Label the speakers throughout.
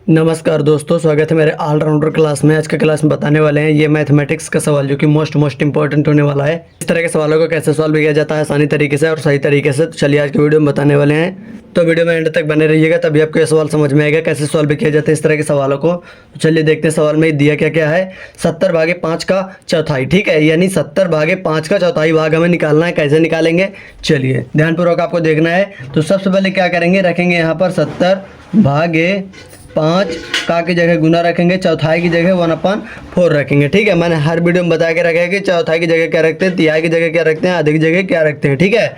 Speaker 1: नमस्कार दोस्तों, स्वागत है मेरे ऑलराउंडर क्लास में। आज के क्लास में बताने वाले हैं ये मैथमेटिक्स का सवाल जो कि मोस्ट इंपॉर्टेंट होने वाला है। इस तरह के सवालों को कैसे सॉल्व किया जाता है आसानी तरीके से और सही तरीके से। तो चलिए आज के वीडियो में बताने वाले हैं, तो वीडियो में एंड तक बने रहिएगा, तभी आपको ये सवाल समझ में आएगा कैसे सॉल्व किया जाता है इस तरह के सवालों को। तो चलिए देखते हैं सवाल में दिया क्या क्या है। 70/5 का चौथाई, ठीक है, यानी 70/5 का चौथाई भाग हमें निकालना है। कैसे निकालेंगे, चलिए ध्यानपूर्वक आपको देखना है। तो सबसे पहले क्या करेंगे, रखेंगे यहाँ पर 70/5 का की जगह गुना रखेंगे, चौथाई की जगह 1/4 रखेंगे। ठीक है, मैंने हर वीडियो में बता के रखा है कि चौथाई की जगह क्या रखते हैं, तिहाई की जगह क्या रखते हैं, आधे की जगह क्या रखते हैं। ठीक है,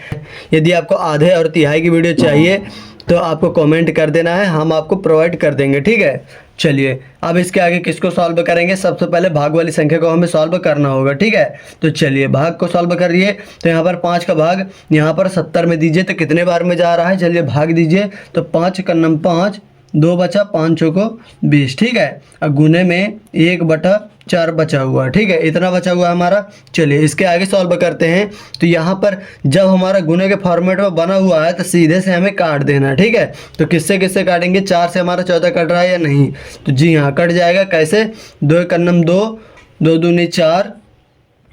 Speaker 1: यदि आपको आधे और तिहाई की वीडियो चाहिए तो आपको कमेंट कर देना है, हम आपको प्रोवाइड कर देंगे। ठीक है, चलिए अब इसके आगे किसको सॉल्व करेंगे। सबसे पहले भाग वाली संख्या को हमें सॉल्व करना होगा। ठीक है, तो चलिए भाग को सॉल्व करिए। तो यहाँ पर 5 का भाग यहाँ पर 70 में दीजिए तो कितने बार में जा रहा है, चलिए भाग दीजिए। तो 5 का नम 5, 2 बचा, 5 चौको 20। ठीक है, अब गुने में 1/4 बचा हुआ है। ठीक है, इतना बचा हुआ है हमारा। चलिए इसके आगे सॉल्व करते हैं। तो यहाँ पर जब हमारा गुने के फॉर्मेट में बना हुआ है तो सीधे से हमें काट देना है। ठीक है, तो किससे किससे काटेंगे, 4 से हमारा 14 कट रहा है या नहीं, तो जी हाँ कट जाएगा। कैसे, 2 का नम 2, 2 दूनी 4,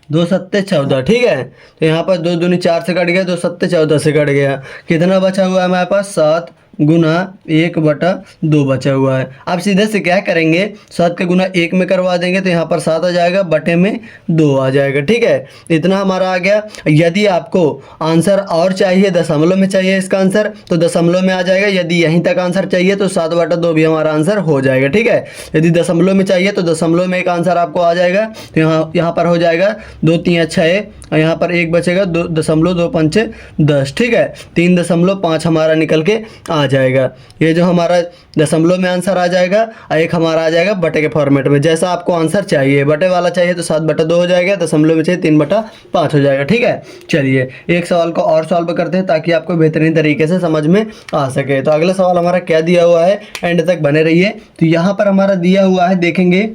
Speaker 1: 2 सत्ते 14। ठीक है, तो यहाँ पर 2 दूनी 4 से कट गया, 2 सत्ते 14 से कट गया। कितना बचा हुआ है हमारे पास, 7 गुना 1/2 बचा हुआ है। अब सीधे से क्या करेंगे, 7 का गुना 1 में करवा देंगे तो यहाँ पर 7 आ जाएगा, बटे में 2 आ जाएगा। ठीक है, इतना हमारा आ गया। यदि आपको आंसर और चाहिए, दशमलव में चाहिए इसका आंसर, तो दशमलव में आ जाएगा। यदि यहीं तक आंसर चाहिए तो 7/2 भी हमारा आंसर हो जाएगा। ठीक है, यदि दशमलव में चाहिए तो दशमलव में एक आंसर आपको आ जाएगा। तो यहाँ पर हो जाएगा 2 3 6, और यहाँ पर 1 बचेगा, 2.2 10। ठीक है, 3.5 हमारा निकल के आ जाएगा। ये जो हमारा दशमलव में आंसर आ जाएगा, और एक हमारा आ जाएगा बटे के फॉर्मेट में। जैसा आपको आंसर चाहिए, बटे वाला चाहिए तो 7/2 हो जाएगा, दशमलव में चाहिए 3/5 हो जाएगा। ठीक है, चलिए एक सवाल को और सॉल्व करते हैं ताकि आपको बेहतरीन तरीके से समझ में आ सके। तो अगला सवाल हमारा क्या दिया हुआ है, एंड तक बने रहिए। तो यहाँ पर हमारा दिया हुआ है, देखेंगे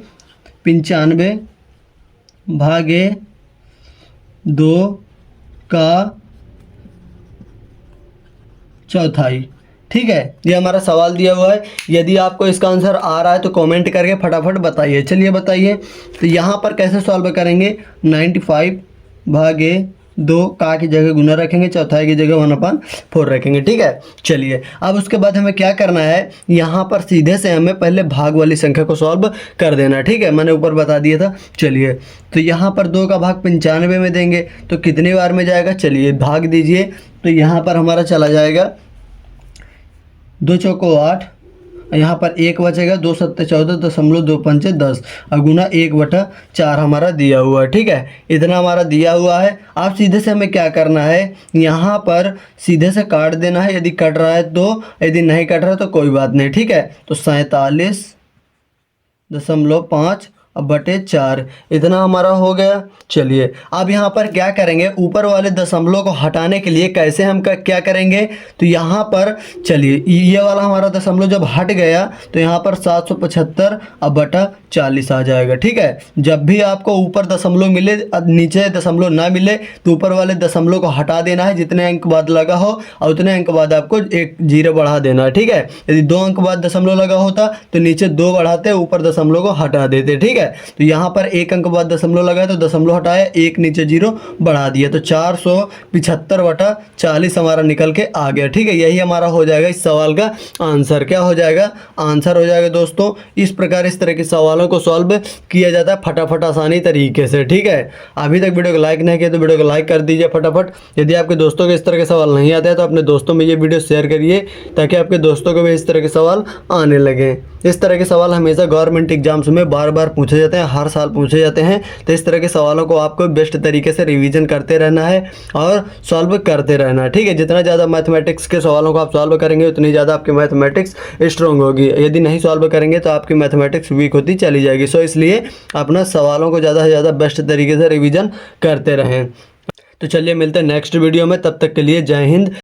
Speaker 1: 95/2 का चौथाई। ठीक है, ये हमारा सवाल दिया हुआ है। यदि आपको इसका आंसर आ रहा है तो कमेंट करके फटाफट बताइए। चलिए बताइए, तो यहाँ पर कैसे सॉल्व करेंगे, 95/2 का की जगह गुना रखेंगे, चौथाई की जगह 1/4 रखेंगे। ठीक है, चलिए अब उसके बाद हमें क्या करना है, यहाँ पर सीधे से हमें पहले भाग वाली संख्या को सॉल्व कर देना है। ठीक है, मैंने ऊपर बता दिया था। चलिए तो यहाँ पर 2 का भाग 95 में देंगे तो कितने बार में जाएगा, चलिए भाग दीजिए। तो यहाँ पर हमारा चला जाएगा 2 चौको 8, यहाँ पर 1 बचेगा, 2 सत्ते 14, 2.2 10, और गुना 1/4 हमारा दिया हुआ है। ठीक है, इतना हमारा दिया हुआ है। अब सीधे से हमें क्या करना है, यहाँ पर सीधे से काट देना है। यदि कट रहा है तो, यदि नहीं कट रहा है तो कोई बात नहीं। ठीक है, तो 47.5 अब बटे 4, इतना हमारा हो गया। चलिए अब यहाँ पर क्या करेंगे, ऊपर वाले दशमलव को हटाने के लिए कैसे हम क्या करेंगे, तो यहाँ पर चलिए ये वाला हमारा दशमलव जब हट गया तो यहाँ पर 775 अब बटा 40 आ जाएगा। ठीक है, जब भी आपको ऊपर दशमलव मिले, नीचे दशमलव ना मिले, तो ऊपर वाले दशमलव को हटा देना है। जितने अंक बाद लगा हो और उतने अंक बाद आपको 1 0 बढ़ा देना है। ठीक है, यदि 2 अंक बाद दशमलव लगा होता तो नीचे 2 बढ़ाते, ऊपर दशमलव को हटा देते। ठीक है, तो यहाँ पर 1 अंक बाद दशमलव लगा तो दशमलव हटाया, 1 नीचे 0 बढ़ा दिया, तो 475/40 हमारा निकल के आ गया। ठीक है, यही हमारा हो जाएगा इस सवाल का आंसर। क्या हो जाएगा, आंसर हो जाएगा दोस्तों। इस प्रकार इस तरह के सवालों को सॉल्व किया जाता है फटाफट आसानी तरीके से। ठीक है, अभी तक वीडियो को लाइक नहीं किया तो वीडियो को लाइक कर दीजिए फटाफट। यदि आपके दोस्तों को इस तरह के सवाल नहीं आते हैं तो अपने दोस्तों में ये वीडियो शेयर करिए ताकि आपके दोस्तों को भी इस तरह के सवाल आने लगे। इस तरह के सवाल हमेशा गवर्नमेंट एग्जाम्स में बार बार पूछे जाते हैं, हर साल पूछे जाते हैं। तो इस तरह के सवालों को आपको बेस्ट तरीके से रिवीजन करते रहना है और सॉल्व करते रहना है। ठीक है, जितना ज़्यादा मैथमेटिक्स के सवालों को आप सॉल्व करेंगे उतनी ज़्यादा आपकी मैथमेटिक्स स्ट्रॉन्ग होगी। यदि नहीं सॉल्व करेंगे तो आपकी मैथमेटिक्स वीक होती चली जाएगी। सो इसलिए अपना सवालों को ज़्यादा से ज़्यादा बेस्ट तरीके से रिवीजन करते रहें। तो चलिए मिलते हैं नेक्स्ट वीडियो में, तब तक के लिए जय हिंद।